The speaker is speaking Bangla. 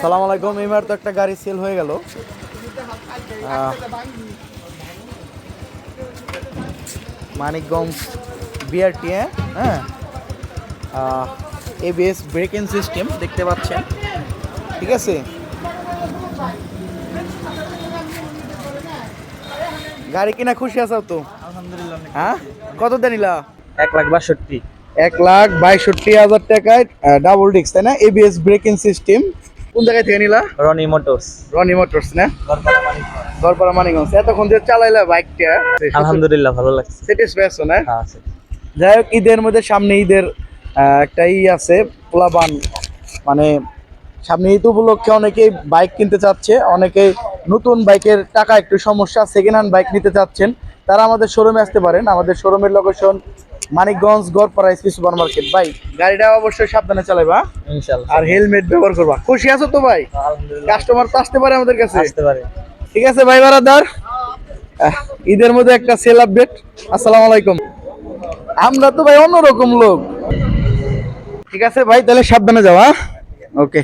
সালাম আলাইকুম। এবার তো একটা গাড়ি সেল হয়ে গেল। মানিকগঞ্জ বিআরটি, হ্যাঁ, এবিএস ব্রেকিং সিস্টেম দেখতে পাচ্ছেন, ঠিক আছে। গাড়ি কিনা খুশি আছো তো? আলহামদুলিল্লাহ। হ্যাঁ, কত দিয়ে নিলা? 1,62,000। 1,62,000 টাকায় ডাবল ডিস্ক, তাই না? ABS braking system. কোন জায়গায় থেকে নিলা? রনি মোটরস। রনি মোটরস না? গড়পাড়া মানিকগঞ্জ। গড়পাড়া মানিকগঞ্জ। এতক্ষণ যে চালাইলা বাইকটা, আলহামদুলিল্লাহ ভালো লাগছে। স্যাটিসফাই আছো না? হ্যাঁ আছে। যাই হোক, ঈদের মধ্যে সামনে ঈদের একটা আছে প্লাবান, মানে সামনে ঈদ উপলক্ষে অনেকেই বাইক কিনতে চাচ্ছে, অনেকেই নতুন বাইকের টাকা একটু সমস্যা, সেকেন্ড হ্যান্ড বাইক নিতে চাচ্ছেন, তারা আমাদের শোরুমে আসতে পারেন। আমাদের শোরুমের location Manikganj Garpara SP super market. ভাই, গাড়িটা অবশ্যই সাবধানে চালাইবা ইনশাআল্লাহ। আর হেলমেট ব্যবহার করবা। খুশি আছো তো ভাই? আলহামদুলিল্লাহ। কাস্টমার তো আসতে পারে আমাদের কাছে? আসতে পারে। ঠিক আছে ভাই বারাদার, ঈদের মধ্যে একটা সেল আপডেট। আসসালামু আলাইকুম। আমরা তো ভাই অন্যরকম লোক। ঠিক আছে ভাই, তাহলে সাবধানে যাও। হ্যাঁ, ওকে।